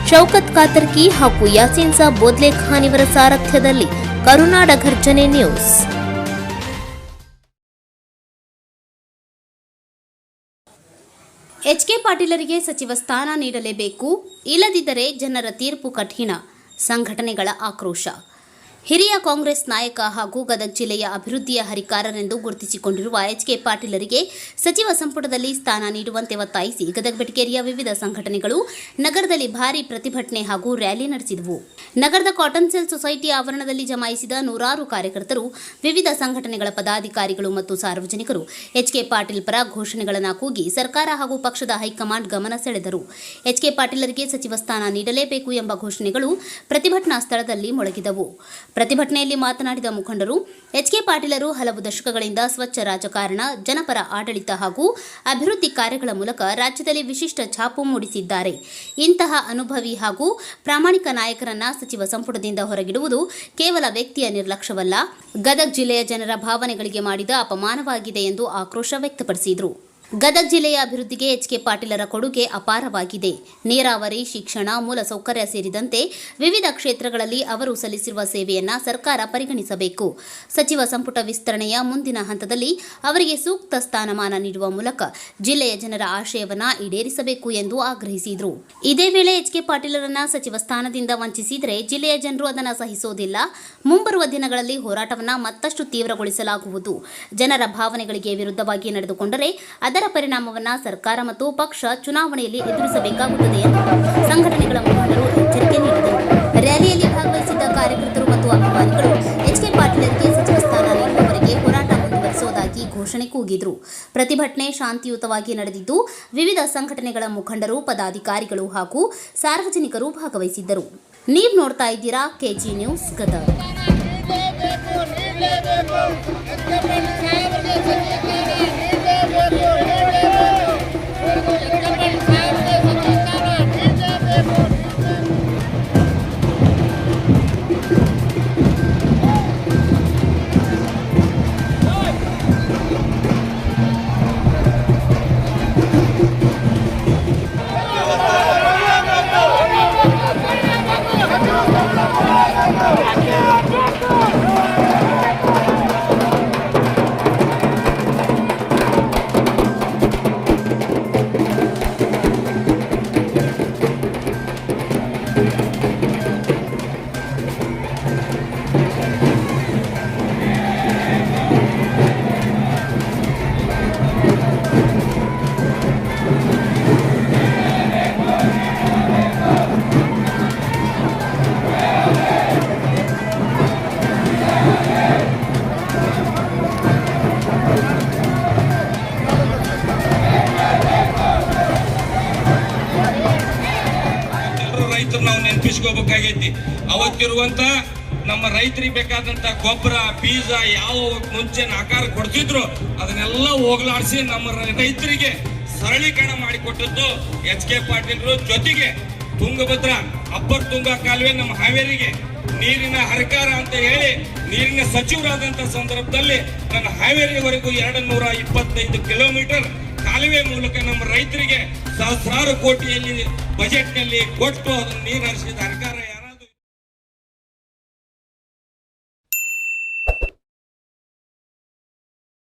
ಶೌಕತ್ ಕಾತರ್ಕಿ ಹಾಗೂ ಯಾಸೀನ್ ಸಾಬ್ ಬೋದ್ಲೆ ಖಾನ್ ಇವರ ಸಾರಥ್ಯದಲ್ಲಿ ಕರುನಾಡ ಘರ್ಜನೆ news. HK. ಪಾಟೀಲರಿಗೆ ಸಚಿವ ಸ್ಥಾನ ನೀಡಲೇಬೇಕು, ಇಲ್ಲದಿದ್ದರೆ ಜನರ ತೀರ್ಪು ಕಠಿಣ. ಸಂಘಟನೆಗಳ ಆಕ್ರೋಶ. ಹಿರಿಯ ಕಾಂಗ್ರೆಸ್ ನಾಯಕ ಹಾಗೂ ಗದಗ ಜಿಲ್ಲೆಯ ಅಭಿವೃದ್ಧಿಯ ಹರಿಕಾರರೆಂದು ಗುರುತಿಸಿಕೊಂಡಿರುವ ಎಚ್.ಕೆ. ಪಾಟೀಲರಿಗೆ ಸಚಿವ ಸಂಪುಟದಲ್ಲಿ ಸ್ಥಾನ ನೀಡುವಂತೆ ಒತ್ತಾಯಿಸಿ ಗದಗ ಬೆಟಗೇರಿಯ ವಿವಿಧ ಸಂಘಟನೆಗಳು ನಗರದಲ್ಲಿ ಭಾರೀ ಪ್ರತಿಭಟನೆ ಹಾಗೂ ರ್ಯಾಲಿ ನಡೆಸಿದವು. ನಗರದ ಕಾಟನ್ ಸೆಲ್ ಸೊಸೈಟಿ ಆವರಣದಲ್ಲಿ ಜಮಾಯಿಸಿದ ನೂರಾರು ಕಾರ್ಯಕರ್ತರು, ವಿವಿಧ ಸಂಘಟನೆಗಳ ಪದಾಧಿಕಾರಿಗಳು ಮತ್ತು ಸಾರ್ವಜನಿಕರು ಎಚ್.ಕೆ. ಪಾಟೀಲ್ ಪರ ಘೋಷಣೆಗಳನ್ನು ಕೂಗಿ ಸರ್ಕಾರ ಹಾಗೂ ಪಕ್ಷದ ಹೈಕಮಾಂಡ್ ಗಮನ ಸೆಳೆದರು. ಎಚ್.ಕೆ. ಪಾಟೀಲರಿಗೆ ಸಚಿವ ಸ್ಥಾನ ನೀಡಲೇಬೇಕು ಎಂಬ ಘೋಷಣೆಗಳು ಪ್ರತಿಭಟನಾ ಸ್ಥಳದಲ್ಲಿ ಮೊಳಗಿದವು. ಪ್ರತಿಭಟನೆಯಲ್ಲಿ ಮಾತನಾಡಿದ ಮುಖಂಡರು, ಎಚ್.ಕೆ. ಪಾಟೀಲರು ಹಲವು ದಶಕಗಳಿಂದ ಸ್ವಚ್ಛ ರಾಜಕಾರಣ, ಜನಪರ ಆಡಳಿತ ಹಾಗೂ ಅಭಿವೃದ್ಧಿ ಕಾರ್ಯಗಳ ಮೂಲಕ ರಾಜ್ಯದಲ್ಲಿ ವಿಶಿಷ್ಟ ಛಾಪು ಮೂಡಿಸಿದ್ದಾರೆ. ಇಂತಹ ಅನುಭವಿ ಹಾಗೂ ಪ್ರಾಮಾಣಿಕ ನಾಯಕರನ್ನ ಸಚಿವ ಸಂಪುಟದಿಂದ ಹೊರಗಿಡುವುದು ಕೇವಲ ವ್ಯಕ್ತಿಯ ನಿರ್ಲಕ್ಷ್ಯವಲ್ಲ, ಗದಗ ಜಿಲ್ಲೆಯ ಜನರ ಭಾವನೆಗಳಿಗೆ ಮಾಡಿದ ಅಪಮಾನವಾಗಿದೆ ಎಂದು ಆಕ್ರೋಶ ವ್ಯಕ್ತಪಡಿಸಿದರು. ಗದಗ ಜಿಲ್ಲೆಯ ಅಭಿವೃದ್ಧಿಗೆ ಎಚ್.ಕೆ. ಪಾಟೀಲರ ಕೊಡುಗೆ ಅಪಾರವಾಗಿದೆ. ನೀರಾವರಿ, ಶಿಕ್ಷಣ, ಮೂಲಸೌಕರ್ಯ ಸೇರಿದಂತೆ ವಿವಿಧ ಕ್ಷೇತ್ರಗಳಲ್ಲಿ ಅವರು ಸಲ್ಲಿಸಿರುವ ಸೇವೆಯನ್ನ ಸರ್ಕಾರ ಪರಿಗಣಿಸಬೇಕು. ಸಚಿವ ಸಂಪುಟ ವಿಸ್ತರಣೆಯ ಮುಂದಿನ ಹಂತದಲ್ಲಿ ಅವರಿಗೆ ಸೂಕ್ತ ಸ್ಥಾನಮಾನ ನೀಡುವ ಮೂಲಕ ಜಿಲ್ಲೆಯ ಜನರ ಆಶಯವನ್ನ ಈಡೇರಿಸಬೇಕು ಎಂದು ಆಗ್ರಹಿಸಿದರು. ಇದೇ ವೇಳೆ ಎಚ್.ಕೆ. ಪಾಟೀಲರನ್ನ ಸಚಿವ ಸ್ಥಾನದಿಂದ ವಂಚಿಸಿದರೆ ಜಿಲ್ಲೆಯ ಜನರು ಅದನ್ನು ಸಹಿಸೋದಿಲ್ಲ. ಮುಂಬರುವ ದಿನಗಳಲ್ಲಿ ಹೋರಾಟವನ್ನ ಮತ್ತಷ್ಟು ತೀವ್ರಗೊಳಿಸಲಾಗುವುದು. ಜನರ ಭಾವನೆಗಳಿಗೆ ವಿರುದ್ಧವಾಗಿ ನಡೆದುಕೊಂಡರೆ ಅದರ ಪರಿಣಾಮವನ್ನು ಸರ್ಕಾರ ಮತ್ತು ಪಕ್ಷ ಚುನಾವಣೆಯಲ್ಲಿ ಎದುರಿಸಬೇಕಾಗುತ್ತದೆ ಎಂದು ಸಂಘಟನೆಗಳ ಮುಖಂಡರು ಎಚ್ಚರಿಕೆ ನೀಡಿದರು. ರ್ಯಾಲಿಯಲ್ಲಿ ಭಾಗವಹಿಸಿದ್ದ ಕಾರ್ಯಕರ್ತರು ಮತ್ತು ಅಭಿಮಾನಿಗಳು ಎಚ್.ಕೆ. ಪಾಟೀಲರಿಗೆ ಸಚಿವ ಸ್ಥಾನ ನೀಡುವವರೆಗೆ ಹೋರಾಟ ಮುಂದುವರಿಸುವುದಾಗಿ ಘೋಷಣೆ ಕೂಗಿದರು. ಪ್ರತಿಭಟನೆ ಶಾಂತಿಯುತವಾಗಿ ನಡೆದಿದ್ದು, ವಿವಿಧ ಸಂಘಟನೆಗಳ ಮುಖಂಡರು, ಪದಾಧಿಕಾರಿಗಳು ಹಾಗೂ ಸಾರ್ವಜನಿಕರು ಭಾಗವಹಿಸಿದ್ದರು. ನೀವು ನೋಡ್ತಾ ಇದ್ದೀರಾ ಕೆಜಿ ನ್ಯೂಸ್ ಗದಗ. ನಾವು ನೆನಪಿಸ್ಕೋಬೇಕಾಗೈತಿ. ಅವತ್ತಿರುವಂತ ನಮ್ಮ ರೈತರಿಗೆ ಬೇಕಾದಂತ ಗೊಬ್ಬರ, ಬೀಜ ಯಾವ ಮುಂಚೆ ಆಕಾರ ಕೊಡ್ತಿದ್ರು ಅದನ್ನೆಲ್ಲ ಹೋಗ್ಲಾಡಿಸಿ ನಮ್ಮ ರೈತರಿಗೆ ಸರಳೀಕರಣ ಮಾಡಿಕೊಟ್ಟದ್ದು ಎಚ್.ಕೆ. ಪಾಟೀಲರು. ಜೊತೆಗೆ ತುಂಗಭದ್ರಾ, ಅಪ್ಪರ್ ತುಂಗಾ ಕಾಲುವೆ ನಮ್ಮ ಹಾವೇರಿಗೆ ನೀರಿನ ಹರಕಾರ ಅಂತ ಹೇಳಿ ನೀರಿನ ಸಚಿವರಾದಂತ ಸಂದರ್ಭದಲ್ಲಿ ನನ್ನ ಹಾವೇರಿವರೆಗೂ 225 ಕಿಲೋಮೀಟರ್ ಕಾಲುವೆ ಮೂಲಕ ನಮ್ಮ ರೈತರಿಗೆ ಸಹಸ್ರಾರು ಕೋಟಿಯಲ್ಲಿ ಬಜೆಟ್ನಲ್ಲಿ ಕೊಟ್ಟು ಅದನ್ನು ನೀರು ಹರಿಸಿದ ಸರ್ಕಾರ